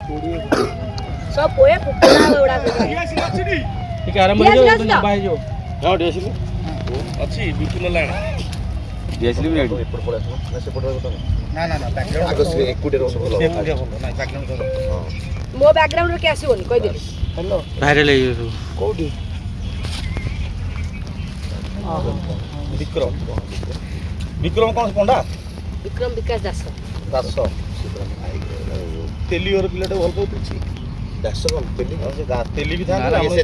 सब पोए कुकुड़ा उड़ा के ठीक आराम हो जाओ तो बाय जाओ हां डीएसएल अछि बिकुल लाण डीएसएल भी रेडी एपड़ पड़े ना से पड़े तो ना ना ना बैकग्राउंड आगे से एकुटे रो सब एक कुटिया बोलो ना बैकग्राउंड मो बैकग्राउंड रे कैसे होनी कह देली हेलो वायरल है सब कोडी विक्रम विक्रम कौन पंडा विक्रम विकास दास तेली और पिलाटे भल पाउछि दास कोन तेली से तेली भी था ना ये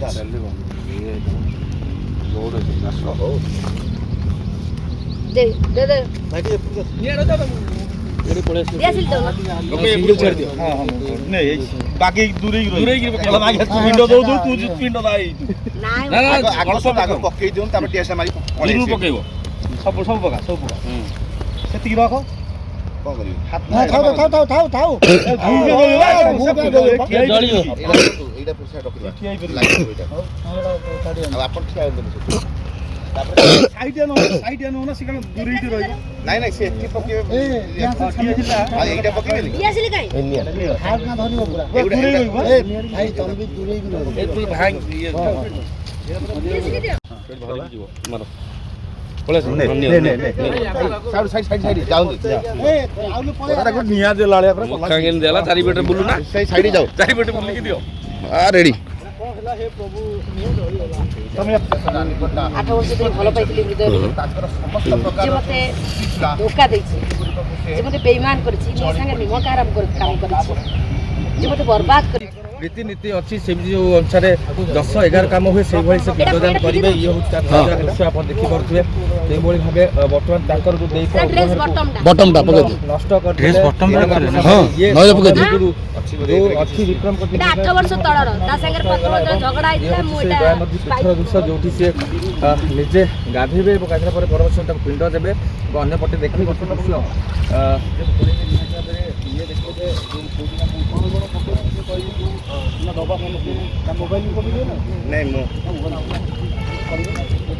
लोड है दास हो दे दे दे भाई ये रो तो एडी पळे दिया सिल दो सिंगल छाड़ दियो हां हां नहीं बाकी दूर ही पकड़ ना तू विंडो दो तू विंडो दाई नाय ना ना आगो सब आगो पक्के दिउन तापर टीएस मारी दूर पकेइबो सब पका सेति रखो कोन करियो हाथ थाउ जळियो एटा पुछा रखियो ठियाई पर लाइट एटा अब आपण ठिया होले साइड न ना सिकन दूर ही रहियो नाही नाही से एठी पके ठिया आ एटा पके गेली दिया सिल काई हाथ ना धरियो पूरा दूर ही रहियो ए भाई तुम भी दूर ही रहियो ए तू भाग ये दिया सिल दियो पेट भर जीवो मारो पळे ने साइड जाऊ ए आउले पळे ताको निया दे लाळे पर मुखा केन देला चारि पेट बुलु ना साइड जाऊ चारि पेट बुलि के दियो आ रेडी हे प्रभु तमे 8 वर्ष धरि भलो पाइथिली हृदय ताकर समस्त प्रकार जे मते धोखा दैछि जे मते बेईमान करछि जे संगे निमक आराम कर काम करछि जे मते बर्बाद कर रीतिनीति अच्छी से जो अनुसार 10-11 काम हुए से भाई से पिंडदान करिवे ये होता दृश्य आप देखि परथुए से भली भाबे वर्तमान ताकर जो देई ड्रेस बॉटम दा पके नष्ट कर ड्रेस बॉटम दा हां नय पके जो अच्छी विक्रम को 8 वर्ष तळर ता संगे पत्र झगड़ा आइला मोटा दृश्य जोठी से निजे गाधेबे और गाधरा पर परमेश्वर तक पिंड देबे और अन्य पटे देखि गोटे दृश्य ये देखते नहीं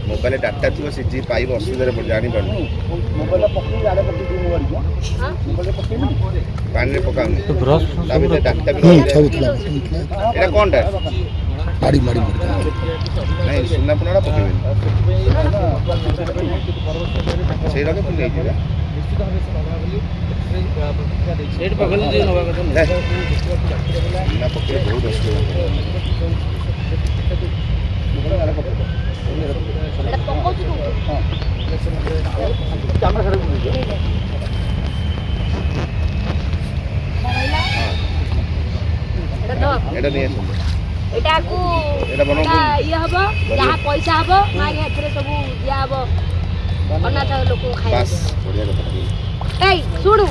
मोबाइल डाटा थी से जी पाइब असुविधा रे जानि पड़ मोबाइल पकड़ी आड़े पकड़ी दी मोबाइल हां मोबाइल पकड़ी पानी रे पकाउनी तो ब्रश ताबे डाटा भी एटा कोनटा मारी नहीं सुना पुनाडा पकेबे सेरा के पुन नहीं दिबा निश्चित भाव सभा बोली सेट पकड़ दे नवा कथा ना पके बहुत असुविधा एटा पकोछु हां कैमरा खराब हो एटा दो एटा नहीं है एटा को एटा बनो ये हबो जहा पैसा हबो मागे एथरे सब दिया हबो अनाथ लोक खाइ बस बढ़िया कथा ए सुनु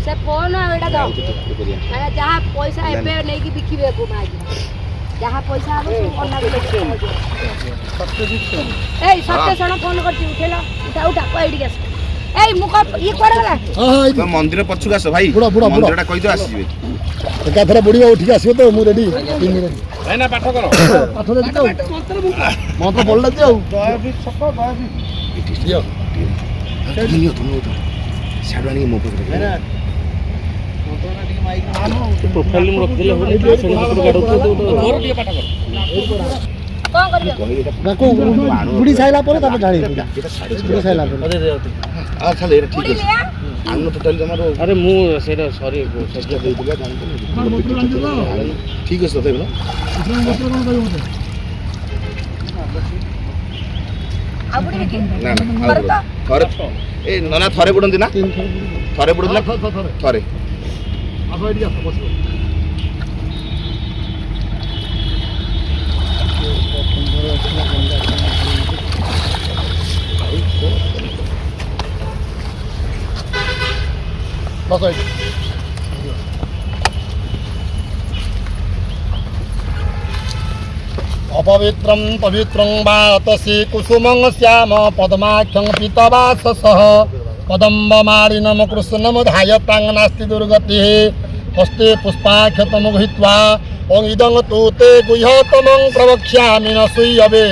से फोन एटा दो मागे जहा पैसा एबे नै कि बिकिबे को मागे जहा पैसा हबो अनाथ लोक ए सत्य सण फोन करती उठेला उठा कोइडी गस ए मुख ये कर गला तो मंदिर पछुक आस भाई मंदिरटा कहि दो आसी जिवे एका थरा बुढ़ी उठिक आसो तो मु रेडी भाई ना पाठ करो पाठ रेडी तो मंत्र बोलला जाऊ दयाबी छप दयाबी दियो नियो तुम तो साडवानी मो पर प्रोफाइल में रखले हो सेंटर काढो तो और दिए पाठ करो कोन करियो बाको बुढ़ी साइला पर तापर ढाली बुढ़ी साइला पर अरे दे आ चल एरा ठीक है आनो टोटल जमारो अरे मु सेटा सॉरी सज्जा दे दिया ठीक है सते बोला आबुडी के ना ना थरे ए नना थरे पडंती ना थरे पडंती ना थरे आसो एडी आसो बस बस एडी अपवित्रं पवित्रं वा तस्य कुसुमं श्याम पद्माख्यं पीतवाससः कदम्बमालिनं कृष्णमुधायतां नास्ति दुर्गतिः हस्ते पुष्पाख्यतमुं हित्वा ओं इदं तु ते गुह्यतमं प्रवक्ष्यामि न सूयवे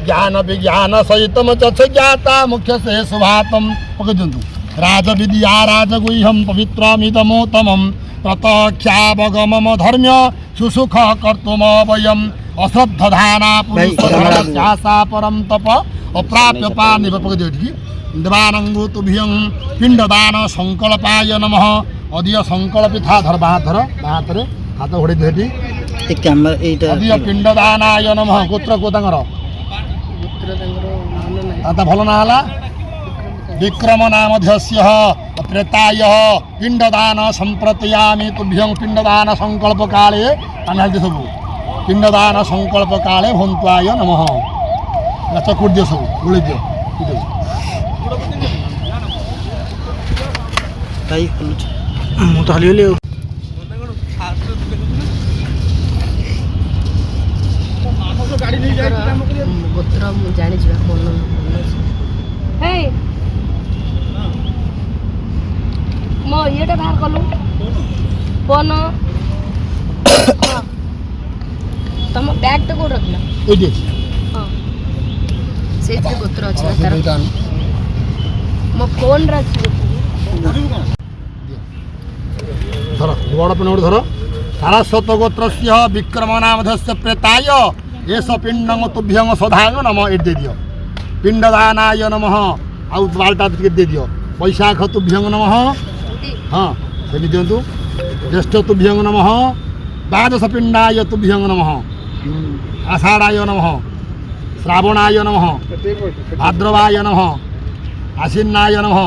ज्ञान विज्ञान सहितं च ज्ञाता मुख्यसे शुभातं पकजन्तु राजविद्या राजगुह्यं पवित्रमिदमोत्तमं प्रतख्यावगमम धर्म्य सुसुख कर्तुम वयम अश्रद्धधाना पुरुषासा परम तप अप्राप्य पानिव पगदेठी देवानंगो तुभ्यं पिंडदान संकल्पाय नमः अदीय संकल्पिता धर बाहाधर बाहातरे हाथ घोड़ी देठी अदीय पिंडदानाय नमः गोत्र गोतांगर आता भल ना हला विक्रम नामध्यस्य प्रेताय पिंडदान संप्रतयामि तुभ्यं पिंडदान संकल्प काले अनादि सब पिंडदान संकल्प काले भंत्वाय नमः चकुर दियो सब गुଳି दियो ମୁଁ ତ ହଲିଗଲି ଆଉ ଗୋତ୍ର ମୁଁ ଜାଣିଯିବା ଫୋନ ହେଇ ମୋ ଇଏଟା ବାହାର କଲୁ ଫୋନ ତମ ବ୍ୟାଗଟା କୋଉଠି ରଖିଲ ଏଇଠି ଅଛି ହଁ ସେଇଥିରେ ଗୋତ୍ର ଅଛି ନା ତାର ମୋ ଫୋନରେ ଅଛି ଧର ବଡ଼ ପେନ ଗୋଟେ ଧର ସାରସ୍ୱତ ଗୋତ୍ରସ୍ୟ ବିକ୍ରମ ନାମଧସ୍ୟ ପ୍ରେତାୟ ଏସ ପିଣ୍ଡଙ୍ଗ ତୁଭ୍ୟଙ୍ଗ ସଦାଙ୍ଗ ନମ ଏଠି ଦେଇଦିଅ ପିଣ୍ଡଦାନାୟ ନମଃ ଆଉ ବାଲଟା ଟିକେ ଦେଇଦିଅ ବୈଶାଖ ତୁଭ୍ୟଙ୍ଗ ନମଃ ହଁ ସେଠି ଦିଅନ୍ତୁ ଜ୍ୟେଷ୍ଠ ତୁଭ୍ୟଙ୍ଗ ନମଃ ଦ୍ୱାଦଶ ପିଣ୍ଡାୟ ତୁଭ୍ୟଙ୍ଗ ନମଃ ଆଷାଢ଼ାୟ ନମଃ ଶ୍ରାବଣାୟ ନମଃ ଭାଦ୍ରବାୟ ନମଃ ଆଶ୍ୱିନାୟ ନମଃ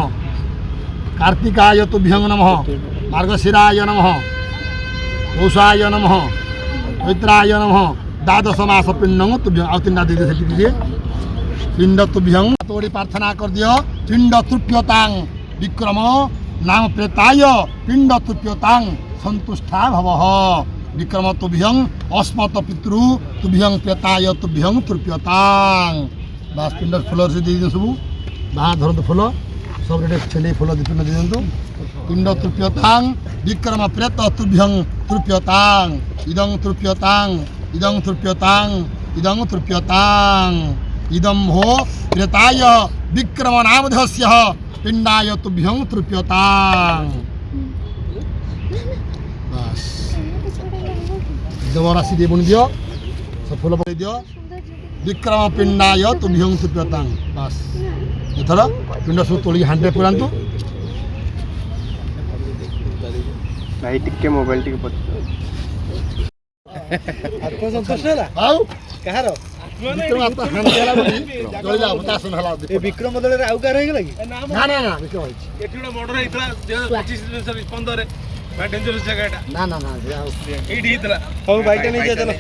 कार्तिकाय तुभ्यं नमः मार्गशिराय नमः पौषाय नमः चैत्राय नमः द्वादश मास पिंडं तुभ्यं आउ तीन दे दे पिंड तुभ्यं तोड़ी प्रार्थना कर दियो पिंड तृप्यतां विक्रम नाम प्रेताय पिंड तृप्यतां संतुष्टा भवः विक्रम तुभ्यं अस्मत् पितृ तुभ्यं प्रेताय तुभ्यं तृप्यतां बस पिंड फूल से दे सब बाहर धरत फूल सब रेट छेली फूल दीपिन दिंतु पिंड तृप्यतां विक्रम प्रेत तुभ्यं तृप्यतां इदं तृप्यतां इदं तृप्यतां इदं तृप्यतां इदं हो प्रेताय विक्रम नामधस्य पिंडाय तुभ्यं तृप्यतां बस देवराशि दे बुन दियो सब फूल पकड़ दियो विक्रम पिंडाय तुभ्यं तृप्यतां बस एथर पिंड सब तोली हांडे पुरांतु भाई टिके मोबाइल टिके ଆତ୍ମ ସନ୍ତୁଷ୍ଟ ହେଲା ଆଉ କାହାର विक्रम आता हांडे हला बोली चली जा 50 हला ଏ ବିକ୍ରମ ବଦଳରେ ଆଉ କାହାର ହେଇଗଲା କି ना ना ना विक्रम होइछ ଏଠି ଗୋଟେ ମର୍ଡର ହେଇଥିଲା 2025 ରେ ଭାଇ ଡେଞ୍ଜରସ୍ ଜାଗା ଏଟା ना ना ना ଏଇଠି ହେଇଥିଲା ହଉ ବାଇଟା ନେଇ ଯା ଚାଲ